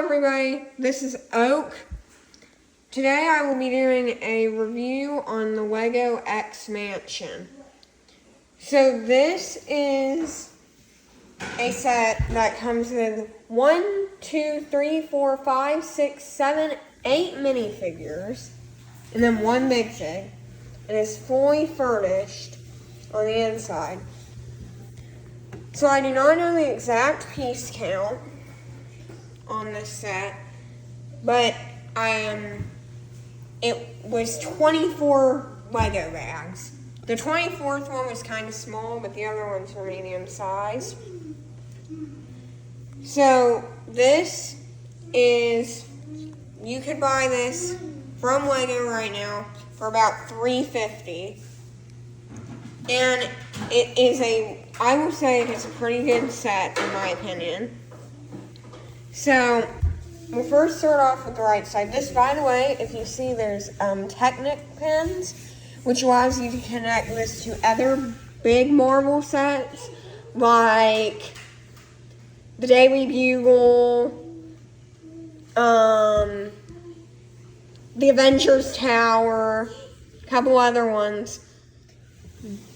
everybody, this is Oak. Today I will be doing a review on the Lego X Mansion. So this is a set that comes with 1, 2, 3, 4, 5, 6, 7, 8 minifigures, and then one big thing. It is fully furnished on the inside. So I do not know the exact piece count on this set, but it was 24 Lego bags. The 24th one was kind of small, but the other ones were medium sized. So this is, you could buy this from Lego right now for about $3.50. And it is I will say it is a pretty good set in my opinion. So, we'll first start off with the right side. This, by the way, if you see, there's Technic pins, which allows you to connect this to other big Marvel sets, like the Daily Bugle, the Avengers Tower, a couple other ones.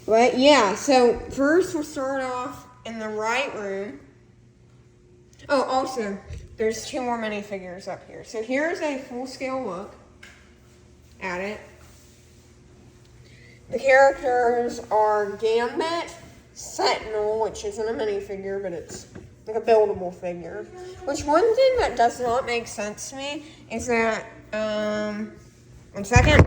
But yeah, so first we'll start off in the right room. Oh, also, there's 2 more minifigures up here. So here's a full-scale look at it. The characters are Gambit, Sentinel, which isn't a minifigure, but it's like a buildable figure. Which one thing that does not make sense to me is that, 1 second.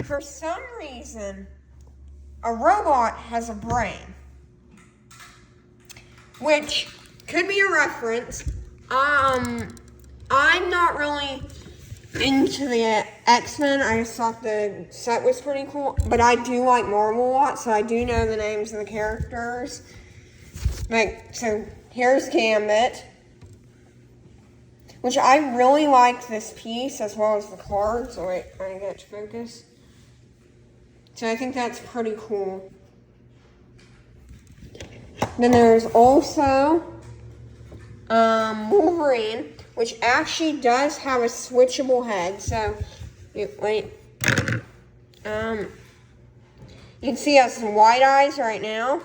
For some reason, a robot has a brain, which could be a reference. I'm not really into the X-Men. I just thought the set was pretty cool, but I do like Marvel a lot, so I do know the names of the characters. So here's Gambit, which I really like this piece as well as the cards. So wait, I get to focus. So I think that's pretty cool. Then there's also Wolverine, which actually does have a switchable head. So, wait. You can see he has some white eyes right now.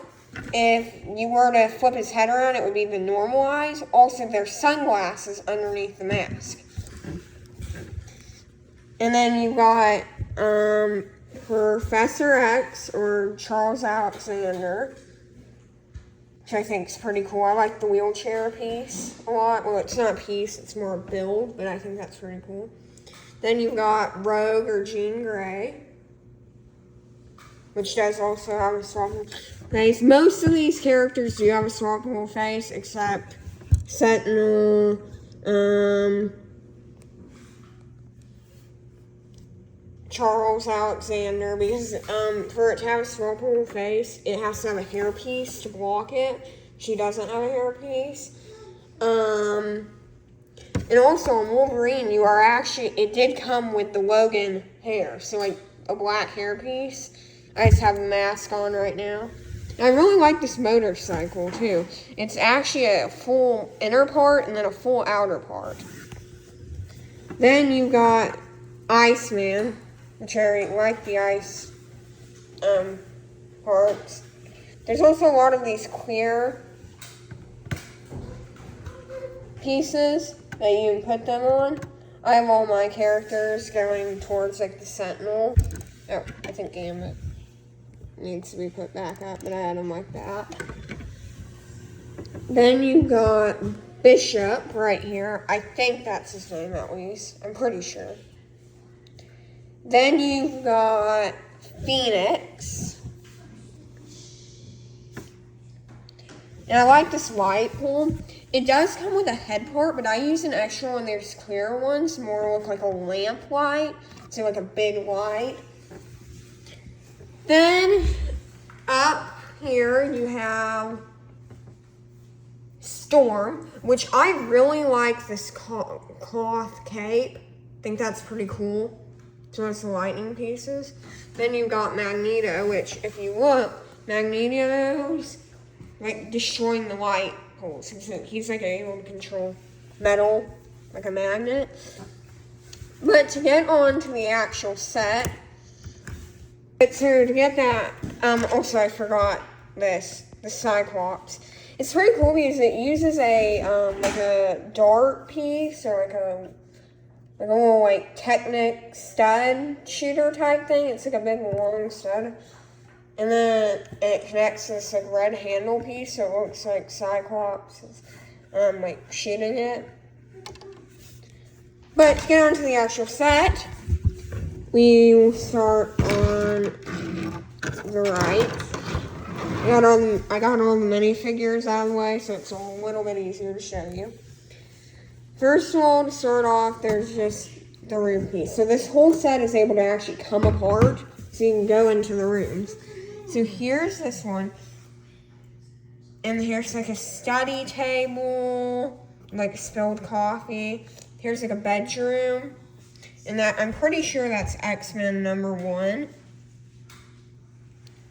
If you were to flip his head around, it would be the normal eyes. Also, there's sunglasses underneath the mask. And then you've got Professor X, or Charles Alexander, which I think is pretty cool. I like the wheelchair piece a lot. Well, it's not a piece, it's more a build, but I think that's pretty cool. Then you've got Rogue, or Jean Grey, which does also have a swappable face. Most of these characters do have a swappable face, except Sentinel, Charles Alexander, because for it to have a swappable face, it has to have a hairpiece to block it. She doesn't have a hairpiece. And also on Wolverine, it did come with the Logan hair, so like a black hairpiece. I just have the mask on right now. And I really like this motorcycle too. It's actually a full inner part and then a full outer part. Then you got Iceman, which I like the ice parts. There's also a lot of these clear pieces that you can put them on. I have all my characters going towards like the Sentinel. Oh, I think Gambit needs to be put back up, but I had them like that. Then you got Bishop right here. I think that's his name at least. I'm pretty sure. Then you've got Phoenix. And I like this light pole. It does come with a head part, but I use an extra one. There's clear ones, more look like a lamp light. So like a big light. Then up here you have Storm, which I really like this cloth cape. I think that's pretty cool. So that's the lightning pieces. Then you've got Magneto, which if you look, Magneto's like destroying the light poles. He's like able to control metal like a magnet. But to get on to the actual set, so to get that, also I forgot this, the Cyclops. It's pretty cool because it uses a like a dart piece or like a little like Technic stud shooter type thing. It's like a big long stud. And then it connects to this like red handle piece, so it looks like Cyclops is like shooting it. But to get onto the actual set, we will start on the right. I got all the minifigures out of the way, so it's a little bit easier to show you. First of all, to start off, there's just the room piece. So this whole set is able to actually come apart, so you can go into the rooms. So here's this one, and here's like a study table, like spilled coffee. Here's like a bedroom, and that I'm pretty sure that's X-Men #1.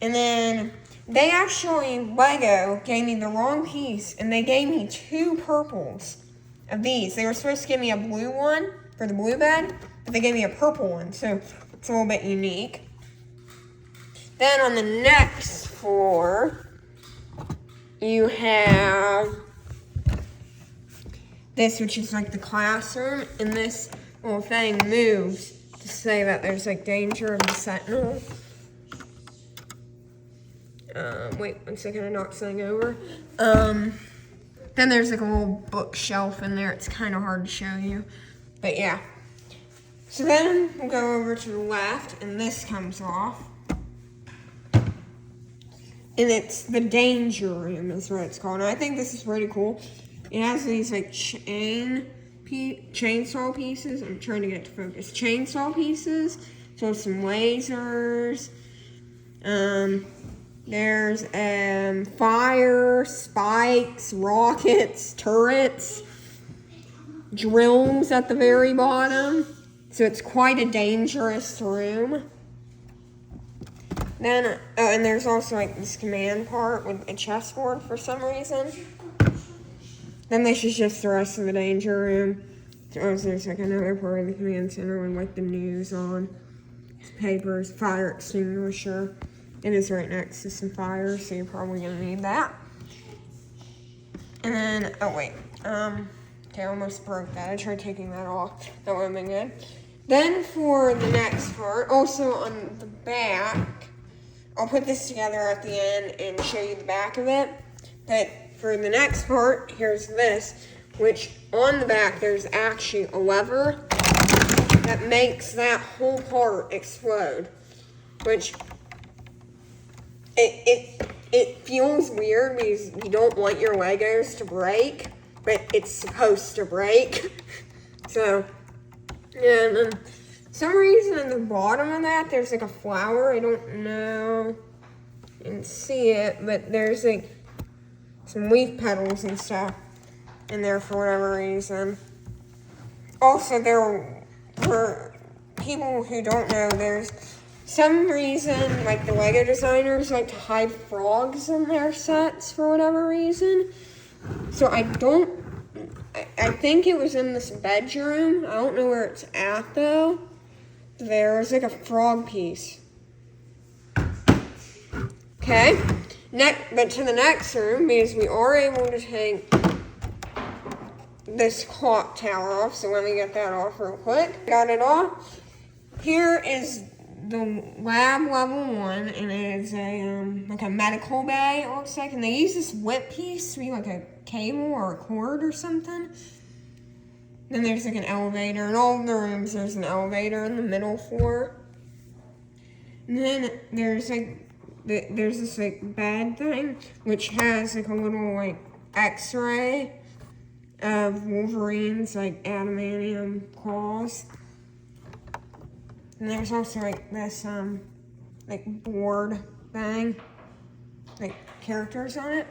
And then they actually, Lego gave me the wrong piece, and they gave me 2 purples of these. They were supposed to give me a blue one for the blue bed, but they gave me a purple one, so it's a little bit unique. Then on the next floor, you have this, which is like the classroom, and this little thing moves to say that there's like danger of the Sentinel. Wait 1 second, I knocked something over. Then there's like a little bookshelf in there. It's kind of hard to show you, but yeah. So then we'll go over to the left, and this comes off. And it's the danger room is what it's called. And I think this is pretty cool. It has these like chainsaw pieces. I'm trying to get to focus. Chainsaw pieces. So some lasers. There's fire, spikes, rockets, turrets, drills at the very bottom. So it's quite a dangerous room. Then, and there's also like this command part with a chessboard for some reason. Then this is just the rest of the danger room. So there's like another part of the command center with like the news on. Papers, fire extinguisher. It is right next to some fire, so you're probably gonna need that. And then, oh wait, okay, I almost broke that. I tried taking that off. That would have been good. Then for the next part, also on the back, I'll put this together at the end and show you the back of it. But for the next part, here's this, which on the back there's actually a lever that makes that whole part explode. Which it feels weird because you don't want your Legos to break, but it's supposed to break. So, yeah, and then some reason at the bottom of that, there's like a flower. I don't know. You can see it, but there's like some leaf petals and stuff in there for whatever reason. Also, there for people who don't know, there's some reason, like the Lego designers like to hide frogs in their sets for whatever reason. So I think it was in this bedroom. I don't know where it's at though. There's like a frog piece. Okay, but to the next room, because we are able to take this clock tower off. So let me get that off real quick. Got it off. Here is the lab level 1, and it is a like a medical bay, it looks like, and they use this whip piece to be like a cable or a cord or something. Then there's like an elevator. In all of the rooms, there's an elevator in the middle floor. And then there's this like bed thing, which has like a little like X-ray of Wolverine's like adamantium claws. And there's also like this like board thing, like characters on it.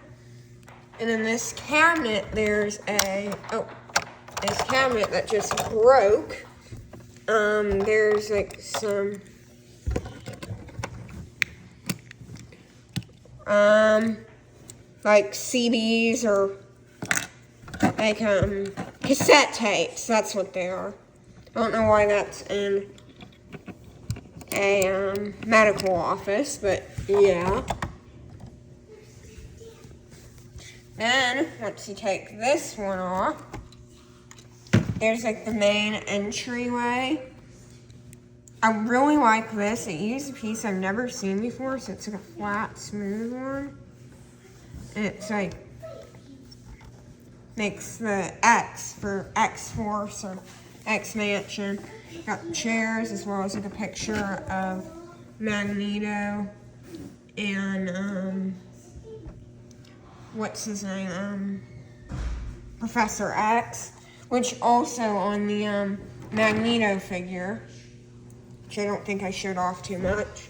And in this cabinet, there's this cabinet that just broke. There's like some like CDs or like cassette tapes. That's what they are. I don't know why that's in a medical office, but yeah. Then once you take this one off, there's like the main entryway. I really like this. It uses a piece I've never seen before, so it's like a flat, smooth one. And it's like, makes the X for X-Force or X-Mansion. Got chairs as well as like a picture of Magneto and, what's his name? Professor X, which also on the Magneto figure, which I don't think I showed off too much.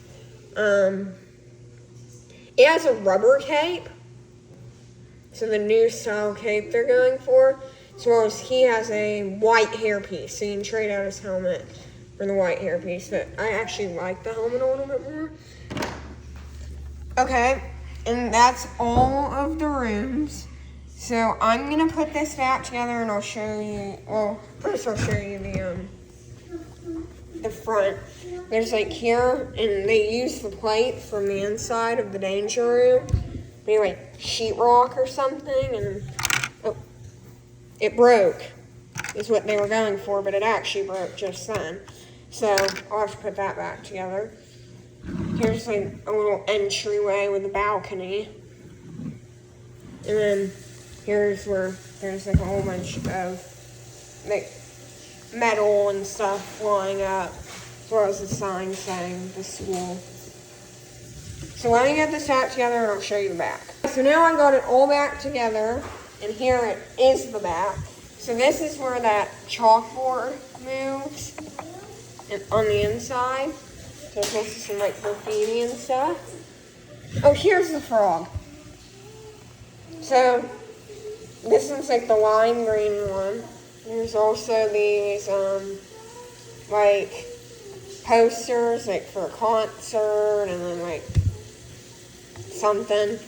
It has a rubber cape, so the new style cape they're going for, as well as he has a white hairpiece, so you can trade out his helmet for the white hairpiece, but I actually like the helmet a little bit more. Okay, and that's all of the rooms. So I'm gonna put this back together and I'll show you, well, first I'll show you the front. There's like here, and they use the plate from the inside of the danger room. Maybe like sheetrock or something, and oh, it broke, is what they were going for, but it actually broke just then. So I'll have to put that back together. Here's like a little entryway with a balcony. And then here's where there's like a whole bunch of like metal and stuff flying up, as well as a sign saying the school. So let me get this back together and I'll show you the back. So now I got it all back together, and here it is the back. So this is where that chalkboard moves and on the inside. So this is some like graffiti and stuff. Oh, here's the frog. So this one's like the lime green one. There's also these like posters like for a concert, and then like something.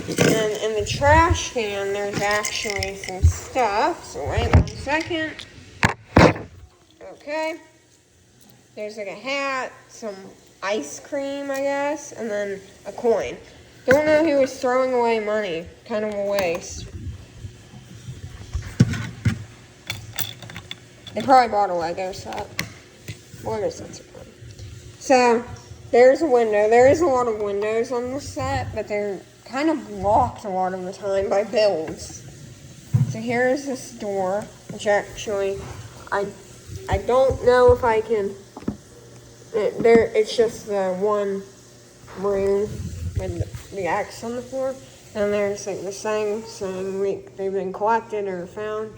And in the trash can there's actually some stuff. So wait 1 second. Okay. There's like a hat, some ice cream, I guess, and then a coin. Don't know who was throwing away money. Kind of a waste. They probably bought a Lego set. Lego sets are fun. So, there's a window. There is a lot of windows on the set, but they're kind of blocked a lot of the time by bills. So here's this door, which actually, I don't know if I can... It's just the one room with the X on the floor. And there's like this thing saying they've been collected or found.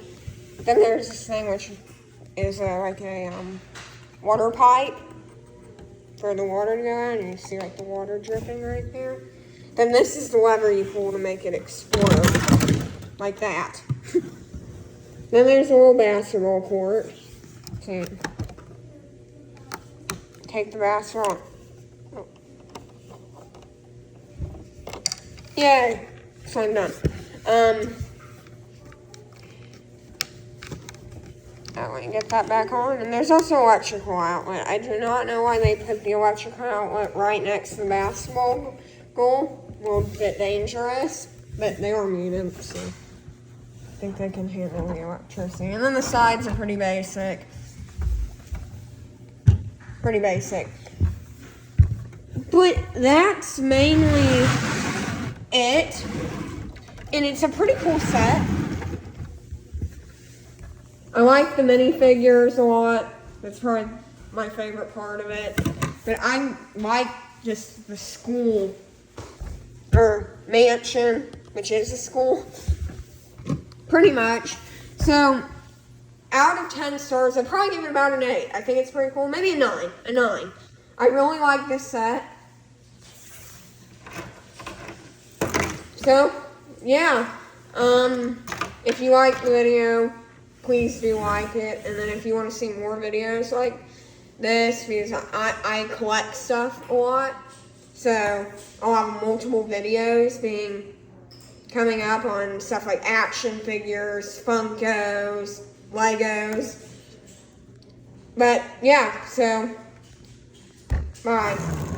Then there's this thing which is like a water pipe for the water to go out. And you see like the water dripping right there. Then this is the lever you pull to make it explode. Like that. Then there's a little basketball court. So take the basketball. Oh. Yay. So I'm done. Let me get that back on. And there's also an electrical outlet. I do not know why they put the electrical outlet right next to the basketball goal. A little bit dangerous, but they are muted, so I think they can handle the electricity. And then the sides are pretty basic. Pretty basic. But that's mainly it. And it's a pretty cool set. I like the minifigures a lot. That's probably my favorite part of it. But I like just the school, or mansion, which is a school, pretty much. So, out of 10 stars, I'd probably give it about an 8. I think it's pretty cool. Maybe a 9. A 9. I really like this set. So, yeah. If you like the video, please do like it. And then if you want to see more videos like this, because I collect stuff a lot. So I'll have multiple videos coming up on stuff like action figures, Funkos, Legos. But yeah, so bye.